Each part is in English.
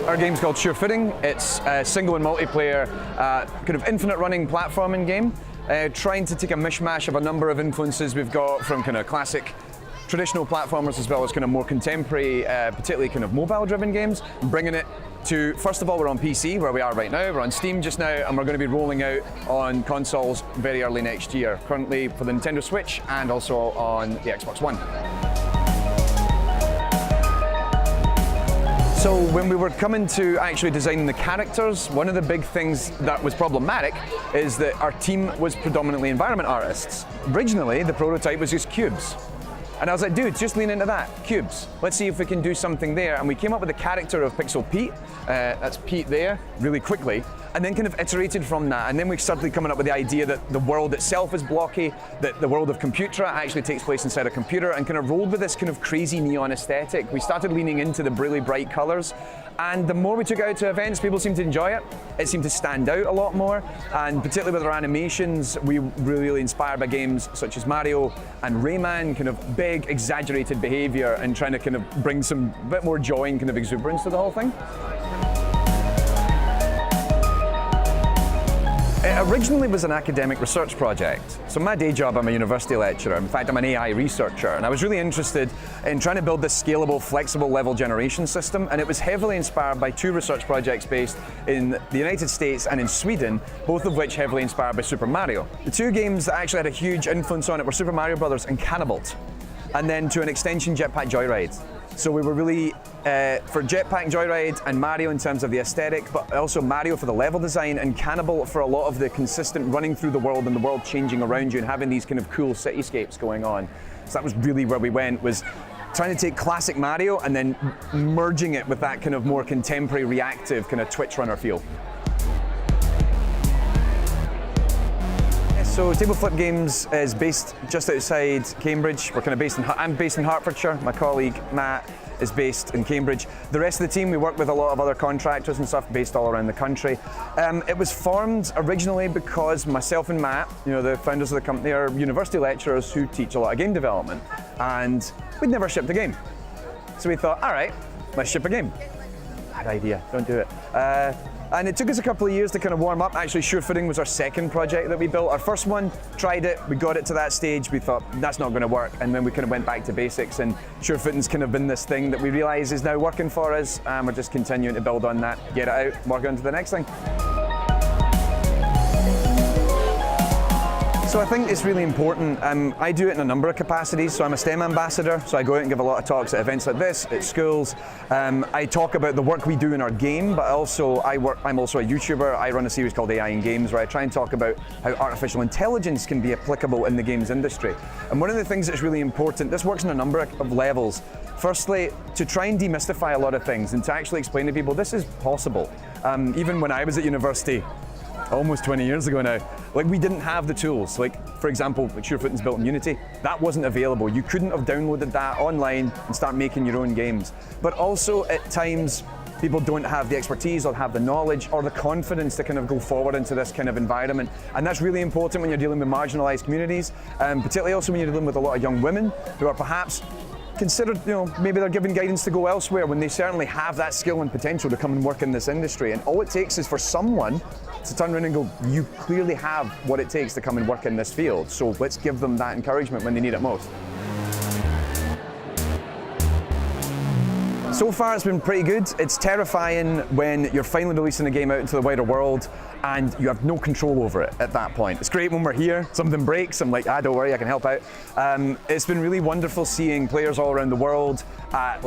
Our game's called Sure Footing. It's a single and multiplayer, kind of infinite running platforming game, trying to take a mishmash of a number of influences we've got from kind of classic traditional platformers as well as kind of more contemporary, particularly kind of mobile-driven games, and bringing it to, first of all, we're on PC, where we are right now. We're on Steam just now, and we're going to be rolling out on consoles very early next year, currently for the Nintendo Switch and also on the Xbox One. So when we were coming to actually designing the characters, one of the big things that was problematic is that our team was predominantly environment artists. Originally, the prototype was just cubes. And I was like, dude, just lean into that, cubes. Let's see if we can do something there. And we came up with the character of Pixel Pete, that's Pete there, really quickly, and then kind of iterated from that. And then we started coming up with the idea that the world itself is blocky, that the world of Computra actually takes place inside a computer, and kind of rolled with this kind of crazy neon aesthetic. We started leaning into the really bright colors. And the more we took it out to events, people seemed to enjoy it. It seemed to stand out a lot more. And particularly with our animations, we were really inspired by games such as Mario and Rayman, kind of big, exaggerated behavior and trying to kind of bring some bit more joy and kind of exuberance to the whole thing. It originally was an academic research project. So my day job, I'm a university lecturer. In fact, I'm an AI researcher, and I was really interested in trying to build this scalable, flexible level generation system, and it was heavily inspired by two research projects based in the United States and in Sweden, both of which heavily inspired by Super Mario. The two games that actually had a huge influence on it were Super Mario Brothers and Cannibalt, and then to an extension, Jetpack Joyride. So we were really, for Jetpack Joyride and Mario in terms of the aesthetic, but also Mario for the level design and Cannibal for a lot of the consistent running through the world and the world changing around you and having these kind of cool cityscapes going on. So that was really where we went, was trying to take classic Mario and then merging it with that kind of more contemporary, reactive kind of Twitch runner feel. So Table Flip Games is based just outside Cambridge. We're kind of based in, I'm based in Hertfordshire. My colleague Matt is based in Cambridge. The rest of the team, we work with a lot of other contractors and stuff based all around the country. It was formed originally because myself and Matt, you know, the founders of the company, are university lecturers who teach a lot of game development, and we'd never shipped a game. So we thought, all right, let's ship a game. Bad idea, don't do it. And it took us a couple of years to kind of warm up. Actually, Sure Footing was our second project that we built. Our first one, tried it, we got it to that stage, we thought, that's not gonna work, and then we kind of went back to basics, and Sure Footing's kind of been this thing that we realize is now working for us, and we're just continuing to build on that, get it out, work on to the next thing. So I think it's really important. I do it in a number of capacities. So I'm a STEM ambassador, so I go out and give a lot of talks at events like this, at schools. I talk about the work we do in our game, but also I'm also a YouTuber. I run a series called AI in Games, where I try and talk about how artificial intelligence can be applicable in the games industry. And one of the things that's really important, this works on a number of levels. Firstly, to try and demystify a lot of things and to actually explain to people this is possible. Even when I was at university, almost 20 years ago now, like we didn't have the tools. Like, for example, like Sure Footing's built in Unity, that wasn't available. You couldn't have downloaded that online and start making your own games. But also at times, people don't have the expertise or have the knowledge or the confidence to kind of go forward into this kind of environment. And that's really important when you're dealing with marginalized communities, particularly also when you're dealing with a lot of young women who are perhaps considered, you know, maybe they're given guidance to go elsewhere when they certainly have that skill and potential to come and work in this industry. And all it takes is for someone to turn around and go, you clearly have what it takes to come and work in this field. So let's give them that encouragement when they need it most. So far it's been pretty good. It's terrifying when you're finally releasing a game out into the wider world and you have no control over it at that point. It's great when we're here, something breaks, I'm like, don't worry, I can help out. It's been really wonderful seeing players all around the world at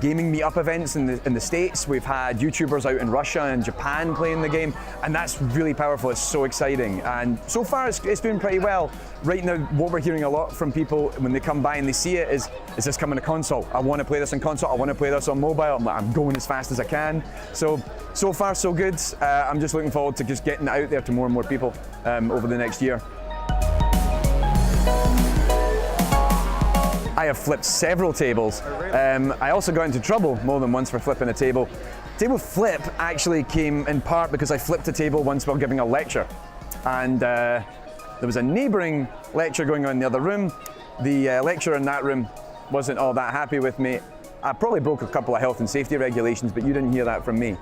gaming meetup events in the States. We've had YouTubers out in Russia and Japan playing the game, and that's really powerful. It's so exciting. And so far it's doing pretty well. Right now, what we're hearing a lot from people when they come by and they see it is this coming to console? I want to play this on console, I want to play this on mobile. I'm like, I'm going as fast as I can. So far so good. I'm just looking forward to just getting it out there to more and more people over the next year. I have flipped several tables. I also got into trouble more than once for flipping a table. Table flip actually came in part because I flipped a table once while giving a lecture. And there was a neighboring lecture going on in the other room. The lecturer in that room wasn't all that happy with me. I probably broke a couple of health and safety regulations, but you didn't hear that from me.